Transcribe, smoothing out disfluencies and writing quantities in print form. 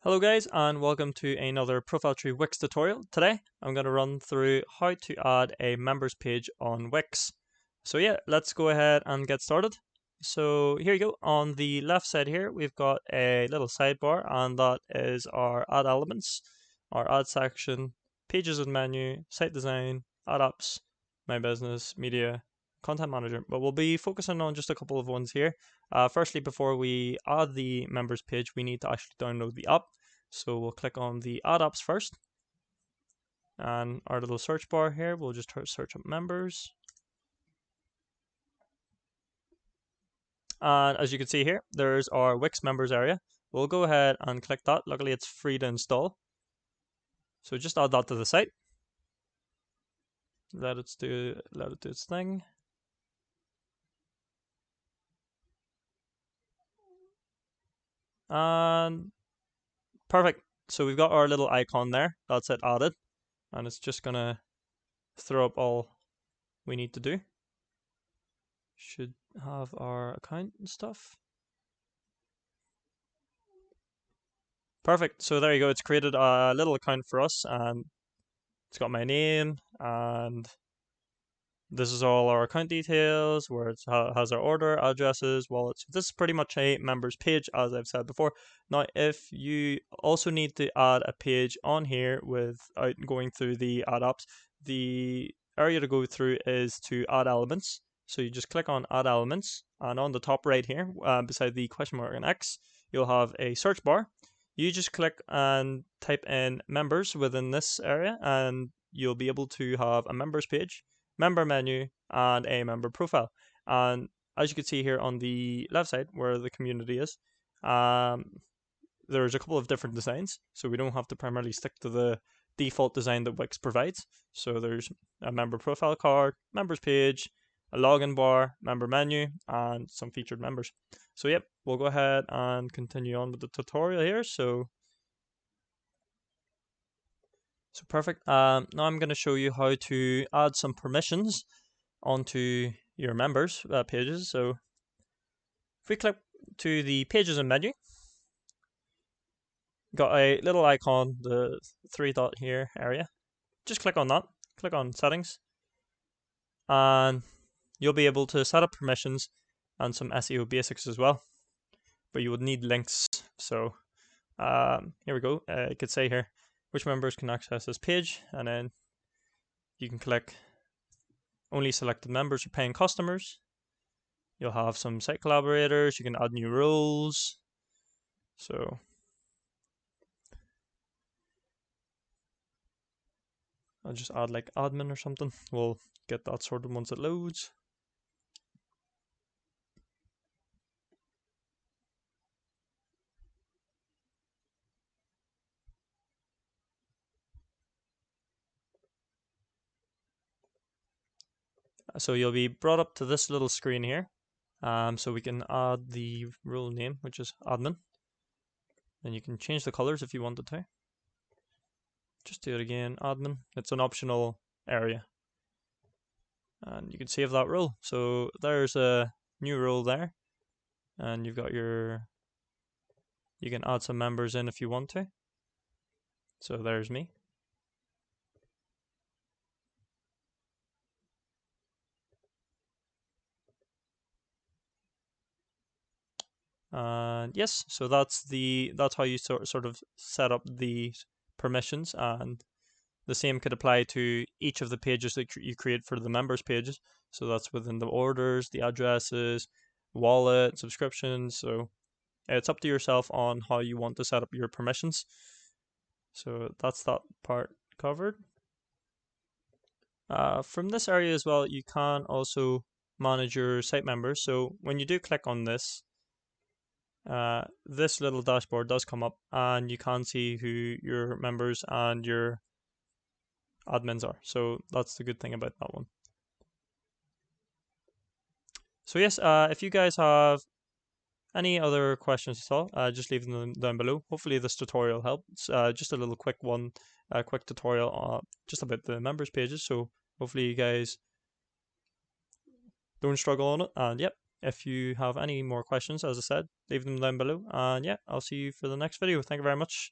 Hello guys and welcome to another ProfileTree Wix tutorial. Today I'm going to run through how to add a members page on Wix. So yeah, let's go ahead and get started. So here you go. On the left side here we've got a little sidebar, and that is our add elements, our add section, pages and menu, site design, add apps, my business, media, content manager. But we'll be focusing on just a couple of ones here. Firstly, before we add the members page, we need to actually download the app. So we'll click on the add apps first, and our little search bar here, we'll just search up members. And as you can see here, there's our Wix members area. We'll go ahead and click that. Luckily it's free to install. So just add that to the site. Let it do its thing. And perfect. So we've got our little icon there. That's it added. And it's just gonna throw up all we need to do. Should have our account and stuff. Perfect. So there you go. It's created a little account for us, and it's got my name, and this is all our account details, where it has our order, addresses, wallets. This is pretty much a members page, as I've said before. Now, if you also need to add a page on here without going through the add apps, the area to go through is to add elements. So you just click on add elements, and on the top right here, beside the question mark and X, you'll have a search bar. You just click and type in members within this area, and you'll be able to have a members page, member menu, and a member profile. And as you can see here on the left side where the community is, there's a couple of different designs, so we don't have to primarily stick to the default design that Wix provides. So there's a member profile card, members page, a login bar, member menu, and some featured members. So yep, we'll go ahead and continue on with the tutorial here. So perfect. Now I'm going to show you how to add some permissions onto your members pages. So if we click to the pages and menu, got a little icon, the three dot here area. Just click on that, click on settings, and you'll be able to set up permissions and some SEO basics as well. But you would need links. So here we go. It could say here which members can access this page, and then you can click only selected members or paying customers. You'll have some site collaborators. You can add new roles. So I'll just add like admin or something. We'll get that sorted once it loads. So you'll be brought up to this little screen here. So we can add the role name, which is admin. And you can change the colors if you wanted to. Just do it again, admin. It's an optional area. And you can save that role. So there's a new role there. And you've got you can add some members in if you want to. So there's me. Yes, so that's how you sort of set up the permissions, and the same could apply to each of the pages that you create for the members pages. So that's within the orders, the addresses, wallet, subscriptions. So it's up to yourself on how you want to set up your permissions. So that's that part covered. From this area as well, you can also manage your site members. So when you do click on this, this little dashboard does come up, and you can see who your members and your admins are. So that's the good thing about that one. So yes, if you guys have any other questions at all, just leave them down below. Hopefully this tutorial helps. Just a little quick one, quick tutorial just about the members pages. So hopefully you guys don't struggle on it. And yep, If you have any more questions, as I said, leave them down below. And yeah, I'll see you for the next video. Thank you very much.